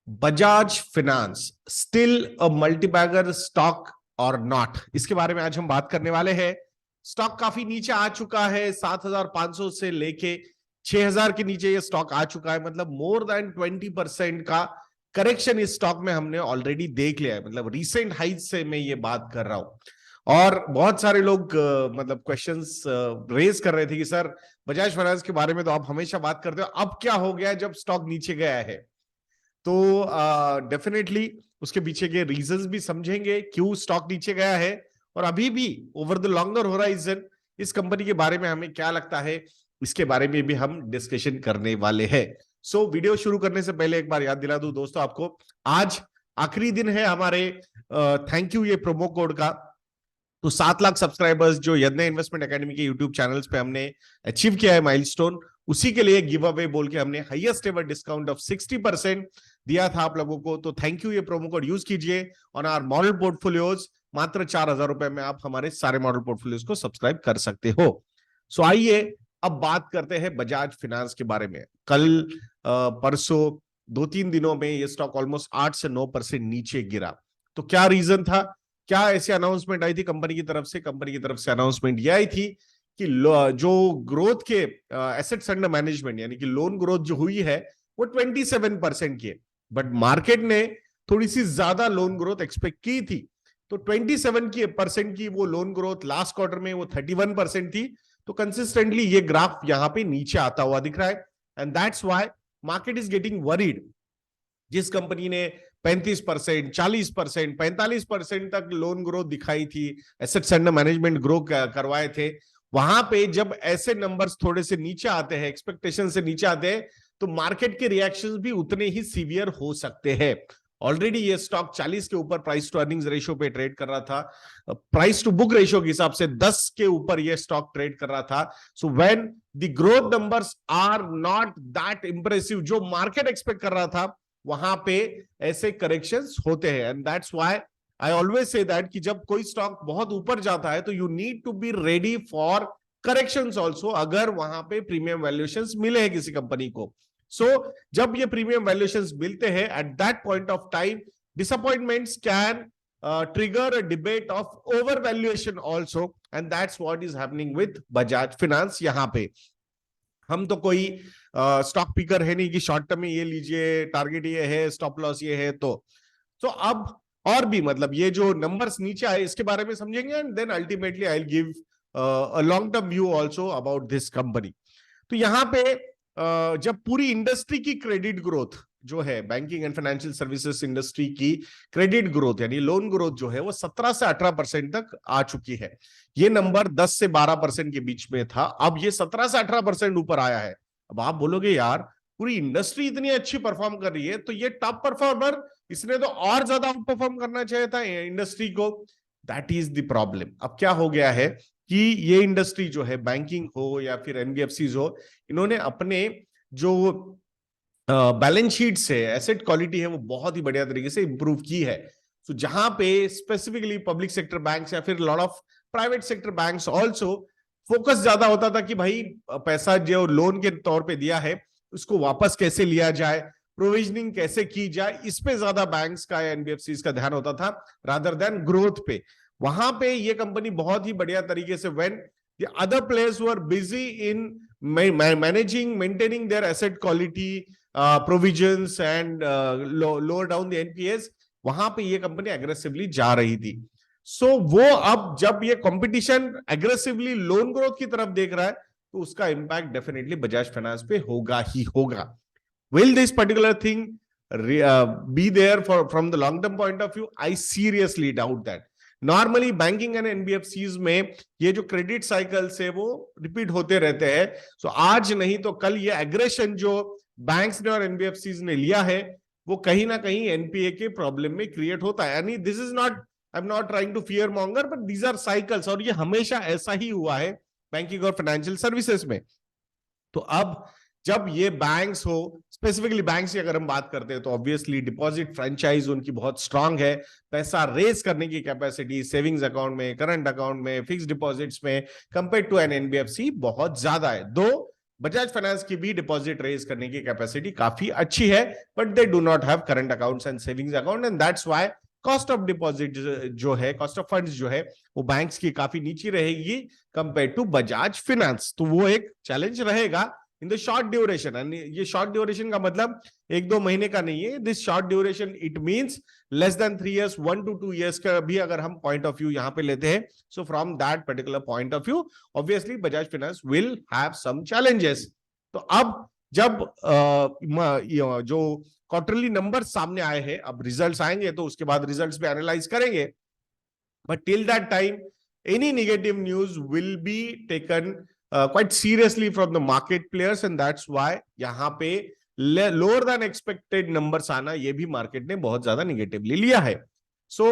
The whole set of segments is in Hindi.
Bajaj finance still a multibagger stock और नॉट, इसके बारे में आज हम बात करने वाले हैं। स्टॉक काफी नीचे आ चुका है, 7,500 से लेके 6,000 के नीचे ये स्टॉक आ चुका है। मतलब मोर देन 20% का करेक्शन इस स्टॉक में हमने ऑलरेडी देख लिया है। मतलब रिसेंट हाइट से मैं ये बात कर रहा हूं। और बहुत सारे लोग मतलब क्वेश्चंस रेज कर रहे थे कि सर बजाज फाइनेंस के बारे में तो आप हमेशा बात करते हो, अब क्या हो गया जब स्टॉक नीचे गया है। तो डेफिनेटली उसके पीछे के रीजंस भी समझेंगे क्यों स्टॉक नीचे गया है, और अभी भी ओवर द लॉन्गर होराइजन इस कंपनी के बारे में हमें क्या लगता है, इसके बारे में भी हम डिस्कशन करने वाले हैं। सो वीडियो शुरू करने से पहले एक बार याद दिला दूं दोस्तों आपको, आज आखिरी दिन है हमारे थैंक यू ये प्रोमो कोड का। तो 7 लाख सब्सक्राइबर्स जो यज्ञ इन्वेस्टमेंट एकेडमी के यूट्यूब चैनल्स पे हमने अचीव किया है माइलस्टोन, उसी के लिए गिव अवे बोल के हमने हाईएस्ट एवर डिस्काउंट ऑफ 60% दिया था आप लोगों को। तो थैंक यू, ये प्रोमो कोड यूज कीजिए ऑन आवर मॉडल पोर्टफोलियोज। मात्र 4,000 रुपए में आप हमारे सारे मॉडल पोर्टफोलियोज को सब्सक्राइब कर सकते हो। सो आइए अब बात करते हैं बजाज फाइनेंस के बारे में। कल परसों 2-3 दिनों में ये स्टॉक ऑलमोस्ट 8 से 9% नीचे गिरा। तो क्या रीजन था, क्या ऐसी अनाउंसमेंट आई थी कंपनी की तरफ से? कंपनी की तरफ से अनाउंसमेंट यह आई थी कि जो ग्रोथ के एसेट्स अंडर मैनेजमेंट यानी कि लोन ग्रोथ जो हुई है वो 27% की है, बट मार्केट ने थोड़ी सी ज्यादा लोन ग्रोथ एक्सपेक्ट की थी। तो 27% की वो लोन ग्रोथ लास्ट क्वार्टर में वो 31% थी। तो कंसिस्टेंटली ये ग्राफ यहां पे नीचे आता हुआ दिख रहा है, and that's why market is getting worried. जिस कंपनी ने 35%, 40%, 45% तक लोन ग्रोथ दिखाई थी, एसेट्स अंडर मैनेजमेंट ग्रो करवाए थे, वहां पे जब ऐसे नंबर्स थोड़े से नीचे आते हैं, एक्सपेक्टेशन से नीचे आते हैं, तो मार्केट के रिएक्शंस भी उतने ही सीवियर हो सकते हैं। ऑलरेडी ये स्टॉक 40 के ऊपर प्राइस टू अर्निंग्स रेशियो पे ट्रेड कर रहा था, प्राइस टू बुक रेशियो के हिसाब से 10 के ऊपर ये स्टॉक ट्रेड कर रहा था। So when the growth numbers are not that impressive जो मार्केट एक्सपेक्ट कर रहा था, वहां पे ऐसे करेक्शंस होते हैं। And that's why I always say that कि जब कोई स्टॉक बहुत ऊपर जाता है तो you need to be ready for corrections also, अगर वहां पे प्रीमियम वैल्यूएशंस मिले हैं किसी कंपनी को। सो जब ये प्रीमियम वैल्यूएशंस मिलते हैं, at that point of time disappointments can trigger a debate of over valuation also, and that's what is happening with Bajaj finance. यहां पे हम तो कोई स्टॉक पिकर है नहीं कि शॉर्ट टर्म में ये लीजिए, टारगेट ये है, स्टॉप लॉस ये है। तो अब और भी मतलब ये जो नंबर्स नीचे आए इसके बारे में समझेंगे, and then ultimately I will give a long term view also about this company. तो यहाँ पे जब पूरी इंडस्ट्री की क्रेडिट ग्रोथ जो है, banking and financial services industry की क्रेडिट ग्रोथ यानी लोन ग्रोथ जो है वो 17 से 18% तक आ चुकी है। ये नंबर 10 से 12% के बीच में था, अब ये 17 से 18% ऊपर आया है। अब आप बोलोगे यार पूरी इंडस्ट्री इतनी अच्छी परफॉर्म कर रही है तो ये टॉप परफॉर्मर, इसने तो और ज्यादा परफॉर्म करना चाहिए था इंडस्ट्री को। That is the problem. अब क्या हो गया है कि ये इंडस्ट्री जो है, बैंकिंग हो या फिर एनबीएफसीज हो, इन्होंने अपने जो बैलेंस शीट से एसेट क्वालिटी है वो बहुत ही बढ़िया तरीके से इंप्रूव की है। तो जहां पे स्पेसिफिकली पब्लिक सेक्टर बैंक्स या फिर lot of private sector banks also focus ज्यादा होता था कि भाई पैसा जो लोन के तौर पे दिया है उसको वापस कैसे लिया जाए, प्रोविजनिंग कैसे की जाए, इस पे ज्यादा बैंक्स का या एनबीएफसीज का ध्यान होता था रादर देन ग्रोथ पे। वहां पे ये कंपनी बहुत ही बढ़िया तरीके से, when the other players were busy in managing maintaining their asset quality, provisions and lower down the NPS, वहां पे ये कंपनी एग्रेसिवली जा रही थी। सो वो अब जब ये कंपटीशन एग्रेसिवली लोन ग्रोथ की तरफ देख रहा है तो उसका इंपैक्ट डेफिनेटली बजाज फाइनेंस पे होगा ही होगा। Will this particular thing be there from the long term point of view? I seriously doubt that. Normally banking and NBFCs में ये जो क्रेडिट साइकिल्स है वो रिपीट होते रहते हैं। सो आज नहीं तो कल ये एग्रेशन जो बैंक्स ने और एनबीएफसीज ने लिया है वो कहीं ना कहीं एनपीए के प्रॉब्लम में क्रिएट होता है। यानी this is not, I am not trying to fear monger, but these are cycles, और ये हमेशा ऐसा ही हुआ है बैंकिंग और फाइनेंशियल सर्विसेज में। तो अब जब ये बैंक्स हो, स्पेसिफिकली बैंक्स की अगर हम बात करते हैं तो ऑब्वियसली डिपॉजिट फ्रेंचाइज उनकी बहुत स्ट्रांग है, पैसा रेज करने की कैपेसिटी सेविंग्स अकाउंट में, करंट अकाउंट में, फिक्स डिपॉजिट्स में कंपेयर टू एन एनबीएफसी बहुत ज्यादा है। दो बजाज फाइनेंस की भी डिपॉजिट रेज करने की कैपेसिटी काफी अच्छी है, but they do not have current accounts and savings account, and that's why cost of deposit जो है, कॉस्ट ऑफ फंड्स जो है, वो बैंक्स की काफी नीचे रहेगी कंपेयर टू बजाज फाइनेंस। तो वो एक चैलेंज रहेगा इन द शॉर्ट ड्यूरेशन। एंड ये शॉर्ट ड्यूरेशन का मतलब 1-2 महीने का नहीं है। This short duration it means less than 3 years, 1 to 2 years का भी अगर हम पॉइंट ऑफ व्यू यहां पे लेते हैं, so from that particular point of view obviously Bajaj Finance will have some challenges. तो अब जब जो क्वार्टरली नंबर सामने आए हैं, अब रिजल्ट्स आएंगे तो उसके बाद रिजल्ट्स भी एनालाइज करेंगे, but till that time any negative news will be taken quite seriously from the market players, and that's why यहाँ पे lower than expected numbers आना ये भी मार्केट ने बहुत ज्यादा निगेटिवली लिया है। सो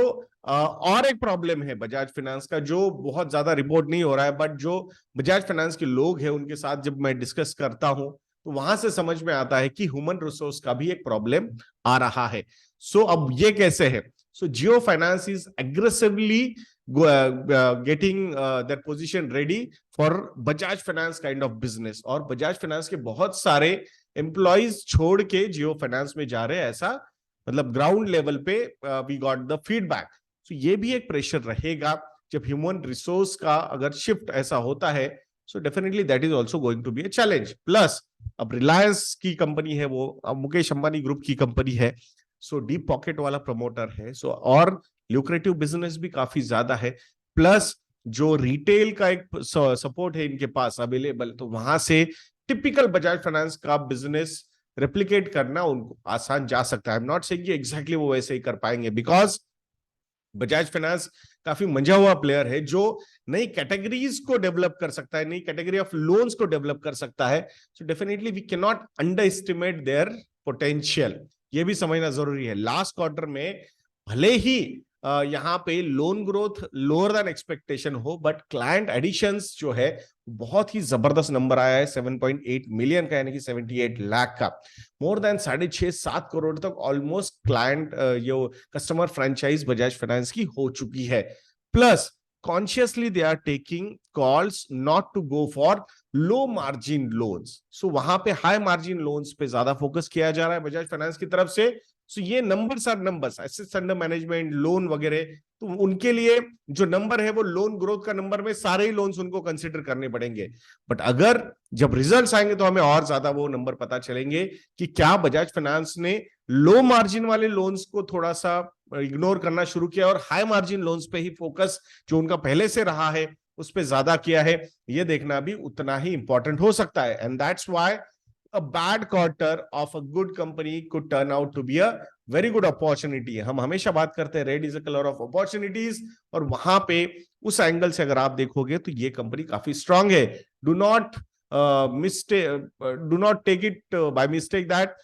और एक प्रॉब्लम है बजाज फाइनेंस का जो बहुत ज्यादा रिपोर्ट नहीं हो रहा है, बट जो बजाज फाइनेंस के लोग हैं उनके साथ जब मैं डिस्कस करता हूं तो वहां से समझ में आता है कि ह्यूमन रिसोर्स का भी एक प्रॉब्लम आ रहा है। सो अब ये कैसे है? So Jio finance is aggressively getting their position ready for Bajaj Finance kind of business, और बजाज फाइनेंस के बहुत सारे एम्प्लॉइज छोड़ के जियो फाइनेंस में जा रहे हैं, ऐसा मतलब ग्राउंड लेवल पे वी गॉट द फीडबैक। सो ये भी एक प्रेशर रहेगा जब ह्यूमन रिसोर्स का अगर शिफ्ट ऐसा होता है, so definitely that is also going to be a challenge. Plus अब रिलायंस की कंपनी है, वो अब मुकेश अंबानी ग्रुप की कंपनी है, सो डीप पॉकेट वाला प्रमोटर है, सो और ल्यूक्रेटिव बिजनेस भी काफी ज्यादा है, प्लस जो रिटेल का एक सपोर्ट है इनके पास अवेलेबल, तो वहां से टिपिकल बजाज फाइनेंस का बिजनेस रेप्लिकेट करना उनको आसान जा सकता है। आई एम नॉट सेइंग कि एग्जैक्टली वो वैसे ही कर पाएंगे, बिकॉज बजाज फाइनेंस काफी मंझा हुआ प्लेयर है जो नई कैटेगरीज को डेवलप कर सकता है, नई कैटेगरी ऑफ लोन्स को डेवलप कर सकता है। So definitely we can not underestimate their potential, ये भी समझना जरूरी है। लास्ट क्वार्टर में भले ही यहाँ पे loan growth lower than expectation हो, बट क्लाइंट एडिशंस जो है बहुत ही जबरदस्त नंबर आया है 7.8 मिलियन का, यानी कि 78 लाख का। मोर देन 6.5-7 करोड़ तक ऑलमोस्ट क्लाइंट ये कस्टमर फ्रेंचाइज बजाज फाइनेंस की हो चुकी है। Plus consciously they are taking calls not to go for low margin loans, so वहां पे हाई मार्जिन लोन्स पे ज्यादा फोकस किया जा रहा है बजाज फाइनेंस की तरफ से। सो ये numbers are numbers, assets under management, loan वगैरह, तो उनके लिए जो नंबर है वो लोन ग्रोथ का नंबर में सारे ही लोन्स उनको कंसिडर करने पड़ेंगे। बट अगर जब रिजल्ट्स आएंगे तो हमें और ज्यादा वो नंबर पता चलेंगे कि क्या बजाज फाइनेंस ने लो मार्जिन वाले लोन्स को थोड़ा सा इग्नोर करना शुरू किया और हाई मार्जिन लोन्स पे ही फोकस जो उनका पहले से रहा है उस पर ज्यादा किया है। ये देखना भी उतना ही इंपॉर्टेंट हो सकता है, and that's why a bad quarter of a good company could turn out to be a very good opportunity। हम हमेशा बात करते हैं red is a colour of opportunities, और वहां पे उस एंगल से अगर आप देखोगे तो ये कंपनी काफी स्ट्रांग है। Do not take it by mistake that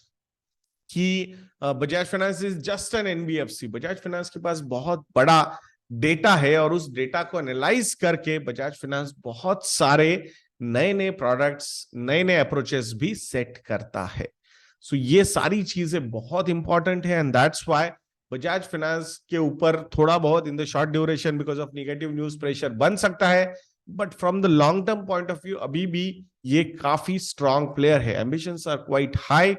कि Bajaj finance is just an NBFC. Bajaj finance के पास बहुत बड़ा डेटा है, और उस डेटा को एनालाइज करके बजाज फाइनेंस बहुत सारे नए नए प्रोडक्ट्स, नए नए अप्रोचेस भी सेट करता है। सो ये सारी चीजें बहुत इंपॉर्टेंट है, and that's why Bajaj finance के ऊपर थोड़ा बहुत in the short duration because of negative news pressure बन सकता है, but from the long term point of view अभी भी ये काफी स्ट्रॉन्ग प्लेयर है। Ambitions are quite high.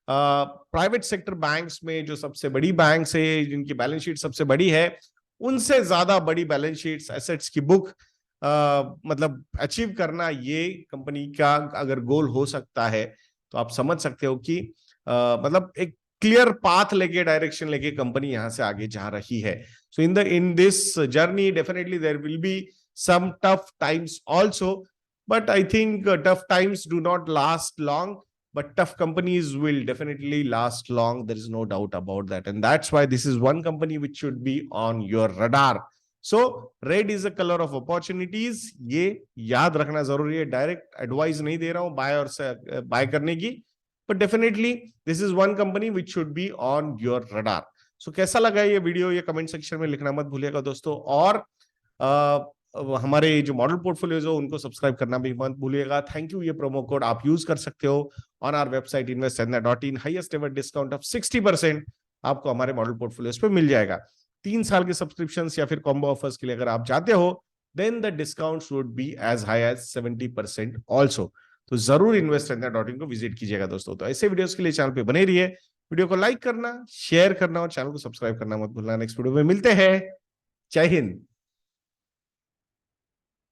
Private sector banks में जो सबसे बड़ी बैंक्स है, जिनकी बैलेंस शीट सबसे बड़ी है, उनसे ज्यादा बड़ी बैलेंस शीट्स, एसेट्स की बुक मतलब अचीव करना ये कंपनी का अगर गोल हो सकता है, तो आप समझ सकते हो कि मतलब एक क्लियर पाथ लेके, डायरेक्शन लेके कंपनी यहां से आगे जा रही है। So in this journey definitely there will be some tough times also, but I think tough times do not last long, but tough companies will definitely last long. There is no doubt about that, and that's why this is one company which should be on your radar. So red is a color of opportunities, ये याद रखना जरूरी है। डायरेक्ट एडवाइस नहीं दे रहा हूं बाय और बाय करने की, but definitely this is one company which should be on your radar. So कैसा लगा ये वीडियो, ये कमेंट सेक्शन में लिखना मत भूलिएगा दोस्तों, और हमारे जो मॉडल पोर्टफोलियोज हो उनको सब्सक्राइब करना भी मत भूलिएगा। थैंक यू, ये प्रोमो कोड आप यूज कर सकते हो on our website investenna.in। Highest ever discount of 60% आपको हमारे मॉडल पोर्टफोलियोज पे मिल जाएगा। 3 साल के सब्सक्रिप्शन या फिर कॉम्बो ऑफर्स के लिए अगर आप जाते हो, then the discounts would be as high as 70% also. तो जरूर investindia.in को विजिट कीजिएगा दोस्तों। तो ऐसे वीडियोस के लिए चैनल पे बने रहिए, वीडियो को लाइक करना, शेयर करना और चैनल को सब्सक्राइब करना मत भूलना। नेक्स्ट वीडियो में मिलते हैं। जय हिंद।